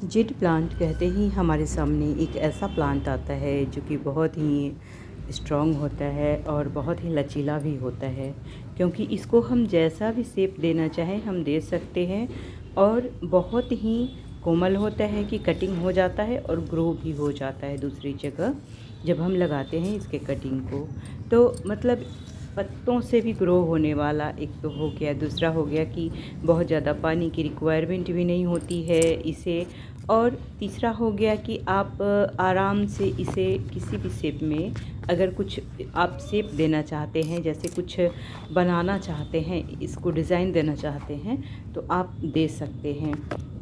Jade plant कहते ही हमारे सामने एक ऐसा प्लांट आता है जो कि बहुत ही स्ट्रॉन्ग होता है और बहुत ही लचीला भी होता है, क्योंकि इसको हम जैसा भी शेप देना चाहें हम दे सकते हैं। और बहुत ही कोमल होता है कि कटिंग हो जाता है और ग्रो भी हो जाता है दूसरी जगह जब हम लगाते हैं इसके कटिंग को। तो मतलब पत्तों से भी ग्रो होने वाला एक तो हो गया, दूसरा हो गया कि बहुत ज़्यादा पानी की रिक्वायरमेंट भी नहीं होती है इसे। और तीसरा हो गया कि आप आराम से इसे किसी भी शेप में, अगर कुछ आप शेप देना चाहते हैं, जैसे कुछ बनाना चाहते हैं, इसको डिज़ाइन देना चाहते हैं, तो आप दे सकते हैं।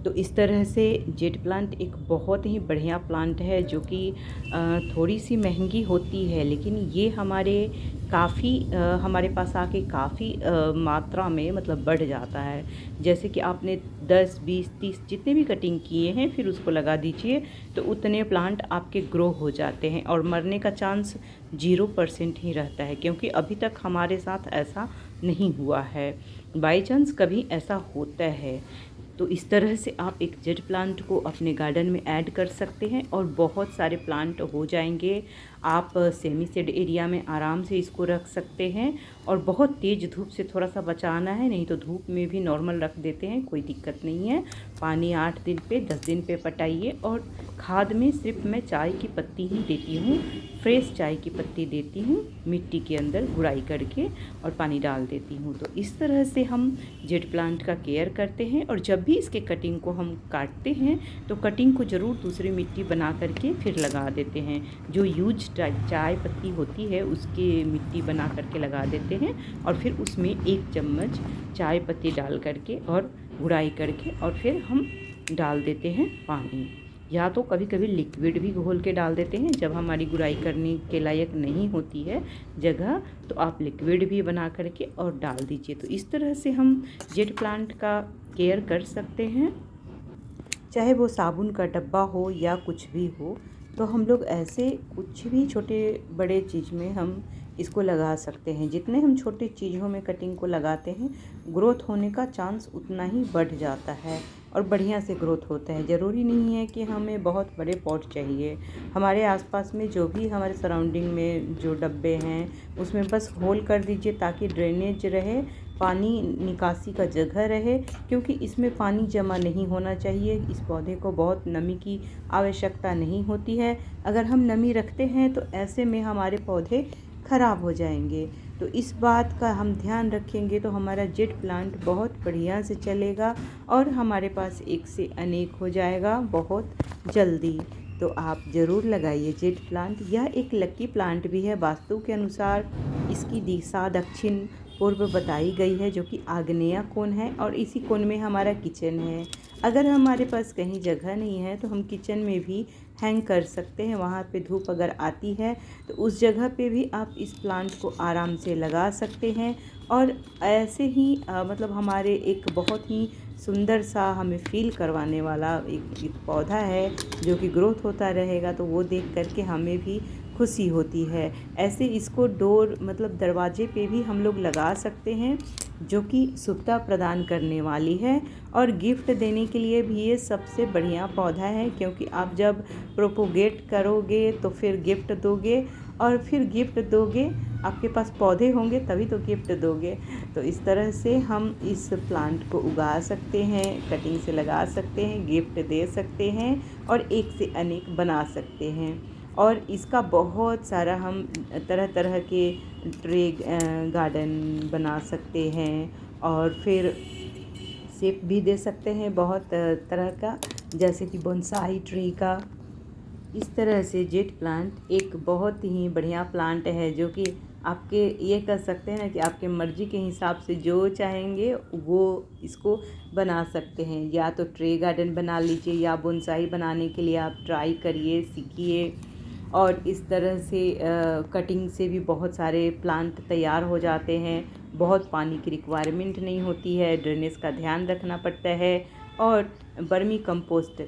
तो इस तरह से जेड प्लांट एक बहुत ही बढ़िया प्लांट है जो कि थोड़ी सी महंगी होती है, लेकिन ये हमारे पास आके काफ़ी मात्रा में मतलब बढ़ जाता है। जैसे कि आपने 10, 20, 30 जितने भी कटिंग किए हैं फिर उसको लगा दीजिए, तो उतने प्लांट आपके ग्रो हो जाते हैं और मरने का चांस 0% ही रहता है, क्योंकि अभी तक हमारे साथ ऐसा नहीं हुआ है। बाई चांस कभी ऐसा होता है। तो इस तरह से आप एक जेड प्लांट को अपने गार्डन में ऐड कर सकते हैं और बहुत सारे प्लांट हो जाएंगे। आप सेमी शेड एरिया में आराम से इसको रख सकते हैं और बहुत तेज़ धूप से थोड़ा सा बचाना है, नहीं तो धूप में भी नॉर्मल रख देते हैं, कोई दिक्कत नहीं है। पानी 8 दिन पे 10 दिन पे पटाइए। और खाद में सिर्फ मैं चाय की पत्ती ही देती हूँ, फ्रेश चाय की पत्ती देती हूँ, मिट्टी के अंदर गुड़ाई करके और पानी डाल देती हूँ। तो इस तरह से हम जेड प्लांट का केयर करते हैं। और जब भी इसके कटिंग को हम काटते हैं तो कटिंग को ज़रूर दूसरी मिट्टी बना करके फिर लगा देते हैं। जो यूज चाय पत्ती होती है उसके मिट्टी बना करके लगा देते हैं और फिर उसमें 1 चम्मच चाय पत्ती डाल करके और गुड़ाई करके और फिर हम डाल देते हैं पानी, या तो कभी कभी लिक्विड भी घोल के डाल देते हैं जब हमारी गुड़ाई करने के लायक नहीं होती है जगह, तो आप लिक्विड भी बना करके और डाल दीजिए। तो इस तरह से हम जेड प्लांट का केयर कर सकते हैं, चाहे वो साबुन का डब्बा हो या कुछ भी हो। तो हम लोग ऐसे कुछ भी छोटे बड़े चीज़ में हम इसको लगा सकते हैं। जितने हम छोटी चीज़ों में कटिंग को लगाते हैं, ग्रोथ होने का चांस उतना ही बढ़ जाता है और बढ़िया से ग्रोथ होता है। ज़रूरी नहीं है कि हमें बहुत बड़े पॉट चाहिए। हमारे आसपास में जो भी हमारे सराउंडिंग में जो डब्बे हैं उसमें बस होल कर दीजिए ताकि ड्रेनेज रहे, पानी निकासी का जगह रहे, क्योंकि इसमें पानी जमा नहीं होना चाहिए। इस पौधे को बहुत नमी की आवश्यकता नहीं होती है। अगर हम नमी रखते हैं तो ऐसे में हमारे पौधे ख़राब हो जाएंगे। तो इस बात का हम ध्यान रखेंगे तो हमारा जेड प्लांट बहुत बढ़िया से चलेगा और हमारे पास एक से अनेक हो जाएगा बहुत जल्दी। तो आप ज़रूर लगाइए जेड प्लांट। यह एक लकी प्लांट भी है। वास्तु के अनुसार इसकी दिशा दक्षिण पूर्व बताई गई है, जो कि आग्नेय कोण है, और इसी कोण में हमारा किचन है। अगर हमारे पास कहीं जगह नहीं है तो हम किचन में भी हैंग कर सकते हैं। वहाँ पे धूप अगर आती है तो उस जगह पे भी आप इस प्लांट को आराम से लगा सकते हैं। और ऐसे ही मतलब हमारे एक बहुत ही सुंदर सा हमें फील करवाने वाला एक पौधा है जो कि ग्रोथ होता रहेगा, तो वो देख करके हमें भी खुशी होती है। ऐसे इसको डोर मतलब दरवाजे पे भी हम लोग लगा सकते हैं, जो कि शुभता प्रदान करने वाली है। और गिफ्ट देने के लिए भी ये सबसे बढ़िया पौधा है, क्योंकि आप जब प्रोपोगेट करोगे तो फिर गिफ्ट दोगे, और फिर गिफ्ट दोगे, आपके पास पौधे होंगे तभी तो गिफ्ट दोगे। तो इस तरह से हम इस प्लांट को उगा सकते हैं, कटिंग से लगा सकते हैं, गिफ्ट दे सकते हैं और एक से अनेक बना सकते हैं। और इसका बहुत सारा हम तरह तरह के ट्रे गार्डन बना सकते हैं और फिर शेप भी दे सकते हैं बहुत तरह का, जैसे कि बोनसाई ट्री का। इस तरह से जेड प्लांट एक बहुत ही बढ़िया प्लांट है, जो कि आपके ये कह सकते हैं ना कि आपके मर्ज़ी के हिसाब से जो चाहेंगे वो इसको बना सकते हैं। या तो ट्रे गार्डन बना लीजिए या बोनसाई बनाने के लिए आप ट्राई करिए, सीखिए। और इस तरह से कटिंग से भी बहुत सारे प्लांट तैयार हो जाते हैं। बहुत पानी की रिक्वायरमेंट नहीं होती है, ड्रेनेज का ध्यान रखना पड़ता है। और वर्मी कंपोस्ट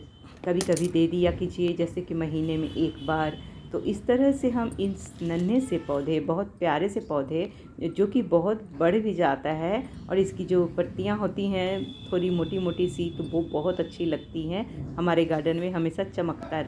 कभी कभी दे दिया कीजिए, जैसे कि महीने में 1 बार तो इस तरह से हम इन नन्हे से पौधे, बहुत प्यारे से पौधे जो कि बहुत बढ़ भी जाता है, और इसकी जो पत्तियां होती हैं थोड़ी मोटी मोटी सी, तो वो बहुत अच्छी लगती हैं, हमारे गार्डन में हमेशा चमकता